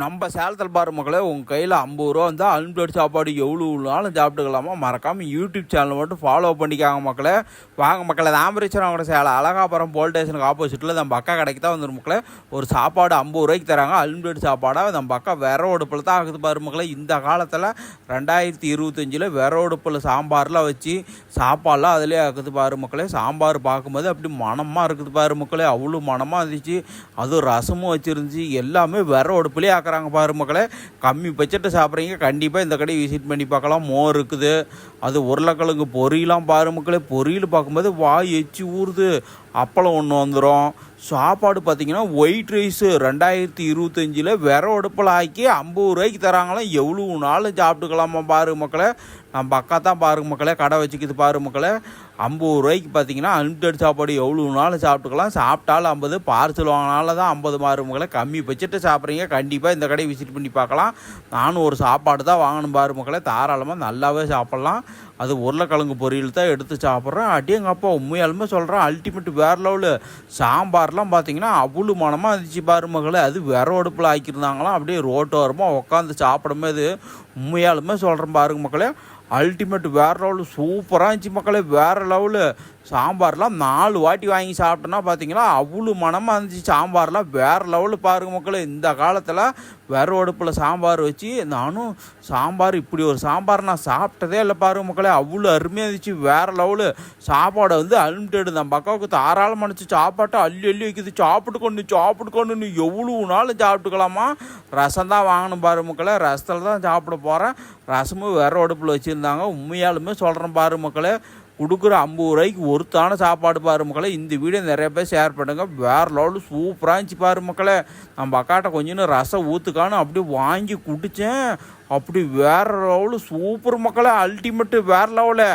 நம்ம சேலத்தில் பாரு மக்களே, உங்கள் கையில் 50 ரூபா வந்தால் அன்லிமிட்டட் சாப்பாடு எவ்வளோ நாளும் சாப்பிட்டுக்கலாமா. மறக்காமல் யூடியூப் சேனல் மட்டும் ஃபாலோ பண்ணிக்காங்க மக்களே. வாங்க மக்களே, தாம்பரிச்சர் அவங்க சேலம் அழகாபுரம் போல் ஸ்டேஷனுக்கு ஆப்போசிட்டில் நம்ம அக்கா கடைக்கு தான் வந்துடும் மக்களே. ஒரு சாப்பாடு 50 ரூபாய்க்கு தராங்க, அன்லிமிட்டட் சாப்பாடாக. நம்ம அக்கா விறகு தான் ஆகுது பாரு மக்களே. இந்த காலத்தில் 2025 விறகு சாம்பார்லாம் வச்சு சாப்பாடெலாம் அதிலே ஆகுது பாரு மக்களே. சாம்பார் பார்க்கும்போது அப்படி மனமாக இருக்குது பாரு மக்களே, அவ்வளோ மனமாக இருந்துச்சு. அதுவும் ரசமும் வச்சுருந்துச்சு. எல்லாமே விறகு ஆக்குறாங்க பாரு மக்களே. கம்மி பட்ஜெட்டை சாப்பிட்றீங்க, கண்டிப்பாக இந்த கடையை விசிட் பண்ணி பார்க்கலாம். மோர் இருக்குது, அது உருளைக்கிழங்கு பொரியலாம் பாரு மக்களே. பொரியல் பார்க்கும்போது வாய் எச்சி ஊறுது. அப்பளம் ஒன்று வந்துடும். சாப்பாடு பார்த்திங்கன்னா ஒயிட் ரைஸு 2025 விறகு ஆக்கி 50 ரூபாய்க்கு தராங்களாம். எவ்வளோ நாளும் சாப்பிட்டுக்கலாமா பாரு மக்களே. நம்ம அக்கா தான் பாருங்க மக்களே கடை வச்சுக்கிது பாரு மக்களே. 50 ரூபாய்க்கு பார்த்தீங்கன்னா அன்லிமிட்டட் சாப்பாடு எவ்வளோ நாளும் சாப்பிட்டுக்கலாம். சாப்பிட்டாலும் 50, பார்சல் வாங்கினால தான் 50 பாரு மக்களே. கம்மி பட்ஜெட்டை சாப்பிட்றீங்க, கண்டிப்பாக இந்த கடையை விசிட் பண்ணி பார்க்கலாம். நானும் ஒரு சாப்பாடு தான் வாங்கணும் பாரு மக்களே. தாராளமாக நல்லாவே சாப்பிட்லாம். அது உருளைக்கிழங்கு பொரியல் தான் எடுத்து சாப்பிட்றேன். அடியங்கப்பா உண்மையாலுமே சொல்கிறேன், அல்டிமேட் வேறு லெவலு. சாம்பார்லாம் பார்த்தீங்கன்னா அவ்வளோ மனமாக இருந்துச்சு பாரு மக்களே. அது விறகு ஆக்கியிருந்தாங்களாம். அப்படியே ரோட்டோரமாக உட்காந்து சாப்பிடும்போது உண்மையாலுமே சொல்கிறேன் பாருங்க மக்களே, அல்டிமேட் வேறு லெவலு. சூப்பராக இருந்துச்சு மக்களே, வேறு லெவலு. சாம்பார்லாம் 4 வாட்டி வாங்கி சாப்பிட்டோன்னா பார்த்தீங்கன்னா அவ்வளோ மனமாக இருந்துச்சு. சாம்பார்லாம் வேறு லெவலு பாருங்க மக்களே. இந்த காலத்தில் விறகு சாம்பார் வச்சு நானும் சாம்பார் இப்படி ஒரு சாம்பார் நான் சாப்பிட்டதே இல்லை பாருங்க மக்களே. அவ்வளோ அருமையாக இருந்துச்சு, வேறு லெவலு. சாப்பாடை வந்து அன்லிமிட்டடு. நம்ம பக்காவுக்கு தாராளம் நினச்சி சாப்பாட்டை அள்ளி வைக்குது. சாப்பிட்டுக்கொண்டு எவ்வளோ நாள் சாப்பிட்டுக்கலாமா. ரசம் தான் வாங்கணும் பாரு மக்களே. ரசத்தில் தான் சாப்பிட போகிறேன். ரசமும் விறகு வச்சுருந்தாங்க. உண்மையாலுமே சொல்கிறேன் பாரு மக்களே, கொடுக்குற 50 ரூபாய்க்கு ஒருத்தான சாப்பாடு பாரு மக்களே. இந்த வீடியோ நிறைய பேர் ஷேர் பண்ணுங்கள். வேறு லெவலு சூப்பராக இருந்துச்சு பாரு மக்களே. நம்ம அக்காட்ட கொஞ்சம் ரசம் ஊற்றுக்கான்னு அப்படியே வாங்கி குடித்தேன். அப்படி வேறு லெவலு சூப்பர் மக்களே, அல்டிமேட்டு வேறு லெவலு.